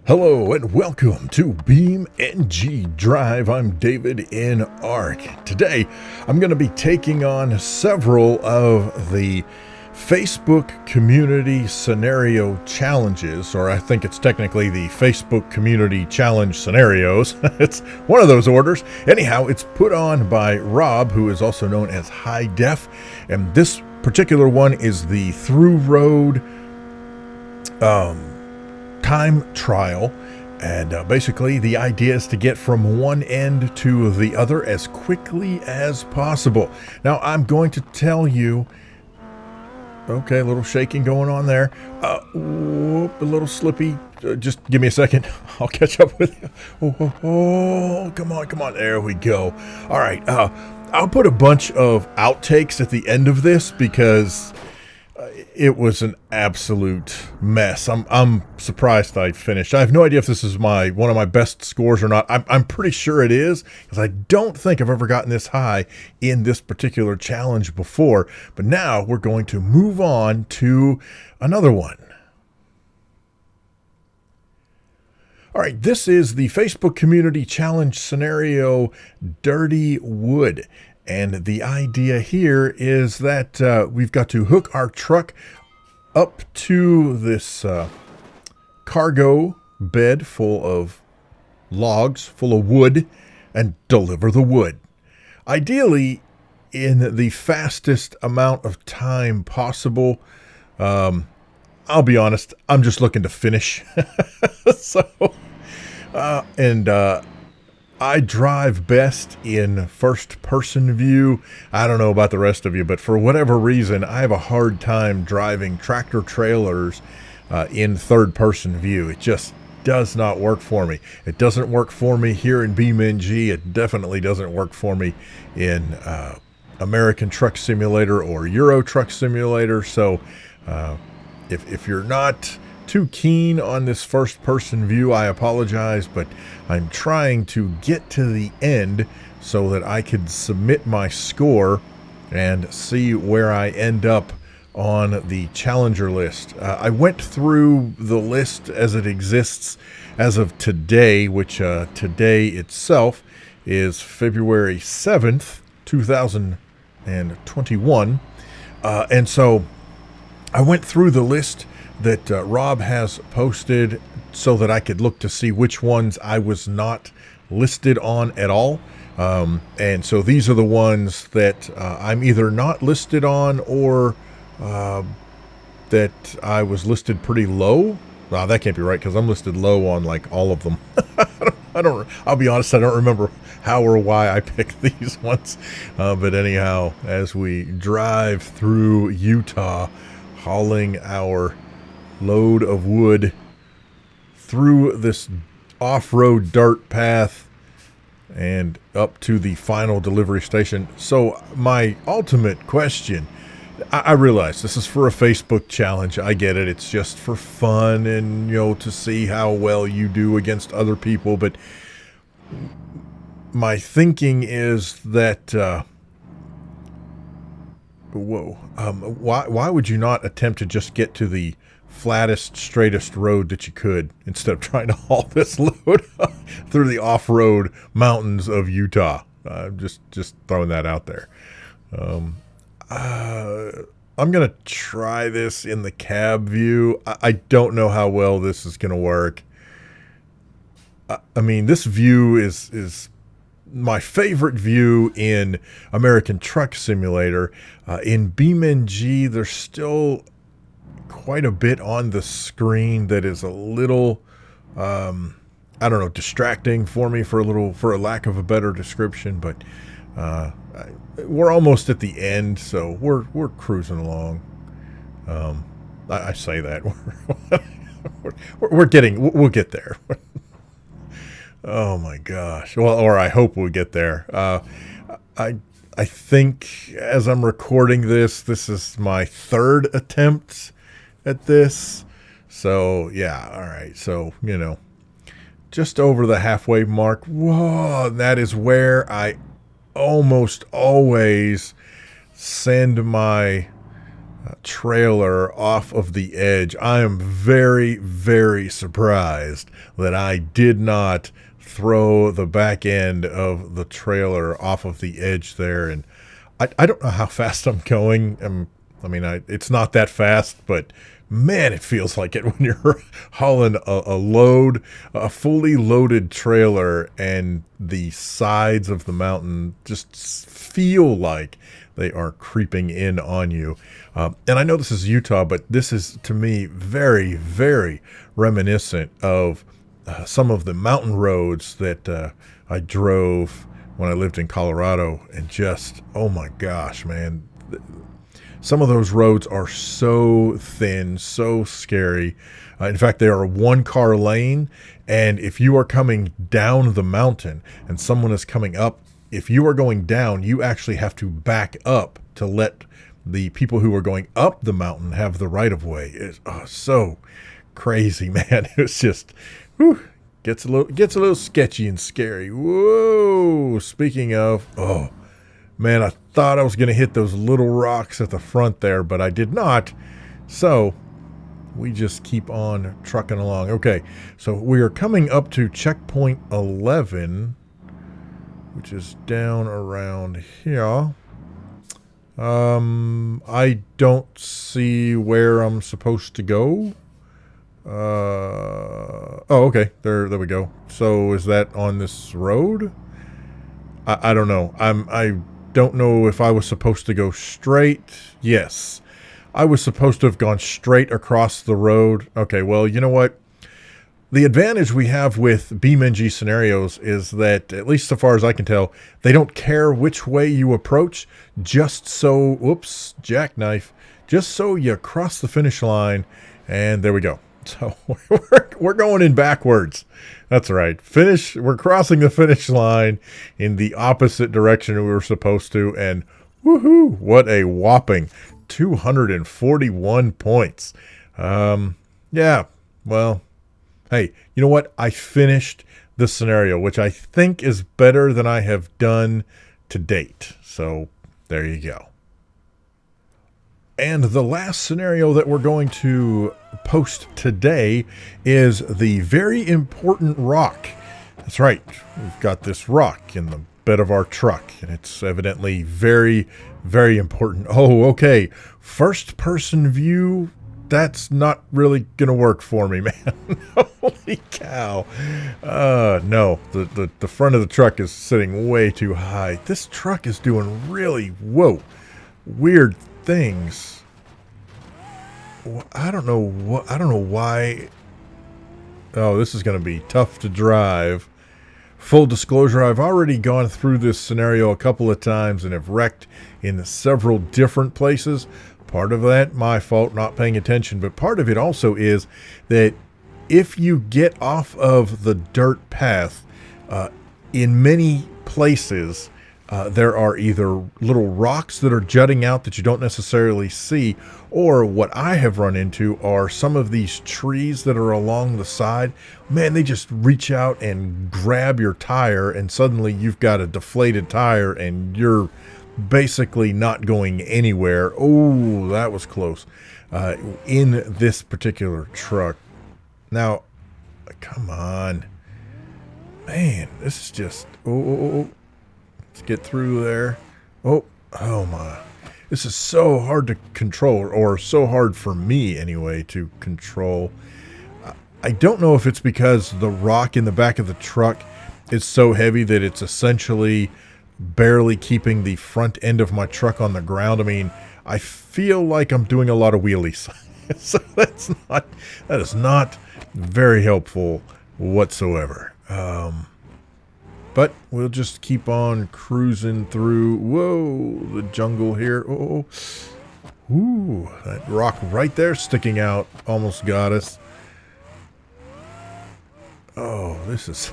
Hello and welcome to BeamNG Drive. I'm davidinark. Today, I'm going to be taking on several of the Facebook Community Scenario Challenges, or I think it's technically the Facebook Community Challenge Scenarios. It's one of those orders. Anyhow, it's put on by Rob, who is also known as High Def, and this particular one is the Through Road time trial, and basically the idea is to get from one end to the other as quickly as possible. Now I'm going to tell you, okay, a little shaking going on there, whoop, a little slippy, just give me a second, I'll catch up with you. Oh, come on, there we go. All right, I'll put a bunch of outtakes at the end of this because it was an absolute mess. I'm surprised I finished. I have no idea if this is one of my best scores or not. I'm pretty sure it is, because I don't think I've ever gotten this high in this particular challenge before. But now we're going to move on to another one. All right, this is the Facebook Community Challenge Scenario Dirty Wood. And the idea here is that we've got to hook our truck up to this cargo bed full of logs, full of wood, and deliver the wood. Ideally, in the fastest amount of time possible. I'll be honest, I'm just looking to finish. I drive best in first-person view. I don't know about the rest of you, but for whatever reason, I have a hard time driving tractor-trailers in third-person view. It just does not work for me. It doesn't work for me here in BeamNG. It definitely doesn't work for me in American Truck Simulator or Euro Truck Simulator. So if you're not too keen on this first-person view, I apologize, but I'm trying to get to the end so that I could submit my score and see where I end up on the challenger list. I went through the list as it exists as of today, which today itself is February 7th, 2021. And so I went through the list that Rob has posted so that I could look to see which ones I was not listed on at all. And so these are the ones that I'm either not listed on or that I was listed pretty low. Wow, that can't be right because I'm listed low on like all of them. I'll be honest, I don't remember how or why I picked these ones. But anyhow, as we drive through Utah, hauling our load of wood through this off-road dirt path and up to the final delivery station. So my ultimate question, I realize this is for a Facebook challenge. I get it. It's just for fun and, to see how well you do against other people. But my thinking is that, why would you not attempt to just get to the flattest, straightest road that you could instead of trying to haul this load through the off-road mountains of Utah? Just throwing that out there. I'm going to try this in the cab view. I don't know how well this is going to work. I mean, this view is my favorite view in American Truck Simulator. In BeamNG, there's still quite a bit on the screen that is a little, I don't know, distracting for me for a lack of a better description. But we're almost at the end, so we're cruising along. I say that we'll get there. Oh my gosh. Well, or I hope we'll get there. I think as I'm recording this is my third attempt at this. So yeah, all right. So, just over the halfway mark. Whoa, that is where I almost always send my trailer off of the edge. I am very, very surprised that I did not throw the back end of the trailer off of the edge there. And I don't know how fast I'm going. It's not that fast, but man, it feels like it when you're hauling a fully loaded trailer, and the sides of the mountain just feel like they are creeping in on you. And I know this is Utah, but this is, to me, very, very reminiscent of some of the mountain roads that I drove when I lived in Colorado. And just, oh my gosh, man. Some of those roads are so thin, so scary. In fact, they are a one-car lane, and if you are coming down the mountain and someone is coming up, if you are going down, you actually have to back up to let the people who are going up the mountain have the right-of-way. It's so crazy, man. It's just, gets a little sketchy and scary. Whoa! Speaking of, man, I thought I was going to hit those little rocks at the front there, but I did not. So we just keep on trucking along. Okay, so we are coming up to checkpoint 11, which is down around here. I don't see where I'm supposed to go. Okay, there we go. So is that on this road? I don't know. I don't know if I was supposed to go straight. Yes, I was supposed to have gone straight across the road. Okay, well, you know what? The advantage we have with BeamNG scenarios is that, at least so far as I can tell, they don't care which way you approach, just so, whoops, jackknife, just so you cross the finish line, and there we go. So we're going in backwards. That's right. We're crossing the finish line in the opposite direction we were supposed to, and woohoo, what a whopping 241 points. Yeah, well, hey, you know what? I finished the scenario, which I think is better than I have done to date. So there you go. And the last scenario that we're going to post today is the very important rock. That's right. We've got this rock in the bed of our truck, and it's evidently very, very important. Oh, okay. First person view, that's not really going to work for me, man. Holy cow. No, the front of the truck is sitting way too high. This truck is doing really, weird things. I don't know why. Oh, this is going to be tough to drive. Full disclosure, I've already gone through this scenario a couple of times and have wrecked in several different places. Part of that, my fault, not paying attention, but part of it also is that if you get off of the dirt path, in many places, there are either little rocks that are jutting out that you don't necessarily see, or what I have run into are some of these trees that are along the side. Man, they just reach out and grab your tire, and suddenly you've got a deflated tire and you're basically not going anywhere. Oh, that was close. In this particular truck. Now, come on. Man, this is just... Oh. Let's get through there. Oh my. This is so hard to control, or so hard for me anyway to control. I don't know if it's because the rock in the back of the truck is so heavy that it's essentially barely keeping the front end of my truck on the ground. I mean, I feel like I'm doing a lot of wheelies. So that is not very helpful whatsoever. But we'll just keep on cruising through. Whoa, the jungle here. Oh, ooh, that rock right there sticking out almost got us. Oh, this is...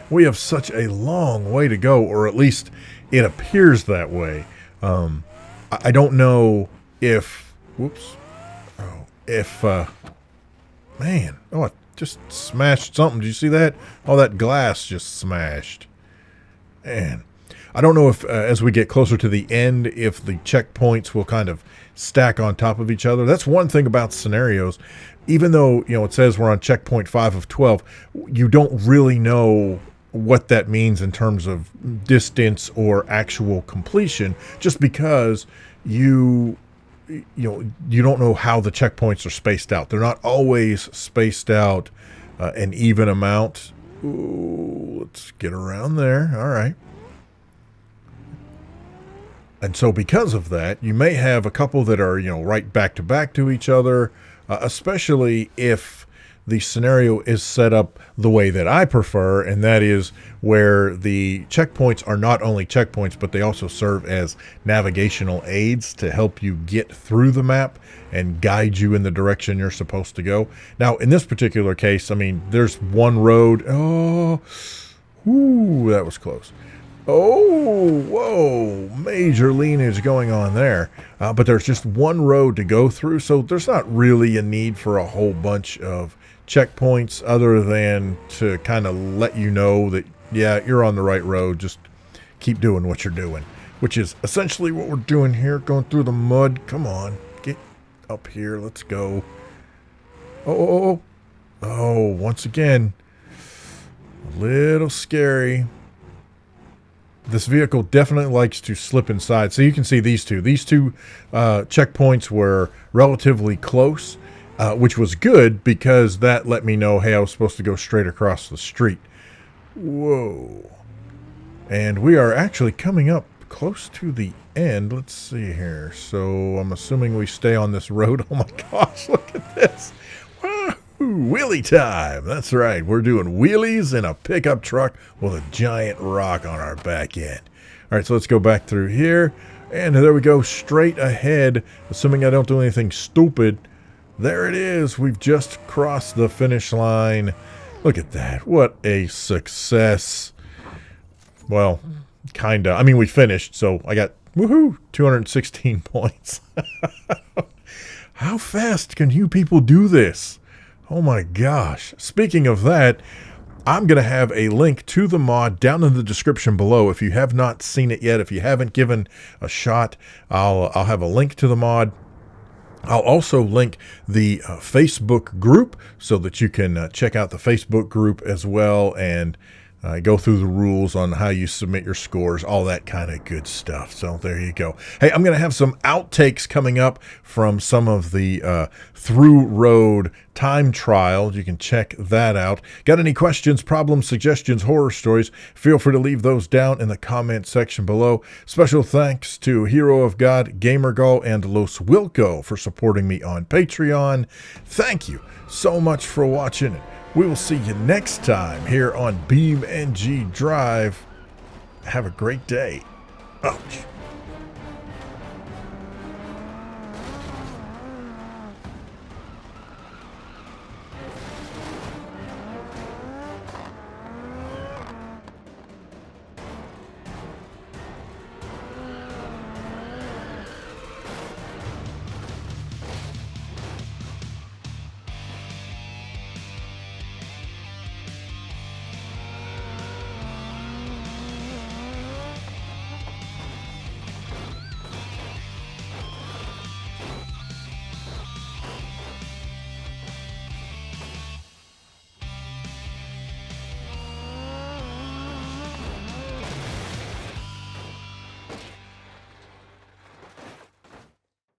We have such a long way to go, or at least it appears that way. I don't know if... Whoops. Oh, if... Man. Oh, I just smashed something. Did you see that? Oh, that glass just smashed. Man. I don't know if as we get closer to the end, if the checkpoints will kind of stack on top of each other. That's one thing about scenarios. Even though, it says we're on checkpoint 5 of 12, you don't really know what that means in terms of distance or actual completion, just because you don't know how the checkpoints are spaced out. They're not always spaced out an even amount. Ooh, let's get around there. All right. And so because of that, you may have a couple that are, right back to each other, especially if the scenario is set up the way that I prefer, and that is where the checkpoints are not only checkpoints, but they also serve as navigational aids to help you get through the map and guide you in the direction you're supposed to go. Now, in this particular case, I mean, there's one road. Oh, ooh, that was close. Oh, whoa, major leanage going on there. But there's just one road to go through, so there's not really a need for a whole bunch of checkpoints other than to kind of let you know that, yeah, you're on the right road. Just keep doing what you're doing, which is essentially what we're doing here, going through the mud. Come on, get up here. Let's go. Oh, once again, a little scary. This vehicle definitely likes to slip inside. So you can see these two. These two checkpoints were relatively close, which was good because that let me know, hey, I was supposed to go straight across the street. Whoa. And we are actually coming up close to the end. Let's see here. So I'm assuming we stay on this road. Oh my gosh, look at this. Wheelie time. That's right. We're doing wheelies in a pickup truck with a giant rock on our back end. All right, so let's go back through here. And there we go, straight ahead, assuming I don't do anything stupid. There it is. We've just crossed the finish line. Look at that. What a success. Well, kind of. I mean, we finished, so I got, woohoo, 216 points. How fast can you people do this? Oh my gosh. Speaking of that, I'm going to have a link to the mod down in the description below. If you have not seen it yet, if you haven't given a shot, I'll have a link to the mod. I'll also link the Facebook group so that you can check out the Facebook group as well and go through the rules on how you submit your scores, all that kind of good stuff. So there you go. Hey, I'm going to have some outtakes coming up from some of the through road time trials. You can check that out. Got any questions, problems, suggestions, horror stories? Feel free to leave those down in the comment section below. Special thanks to Hero of God, GamerGull, and LosWilko for supporting me on Patreon. Thank you so much for watching. We will see you next time here on BeamNG Drive. Have a great day. Ouch.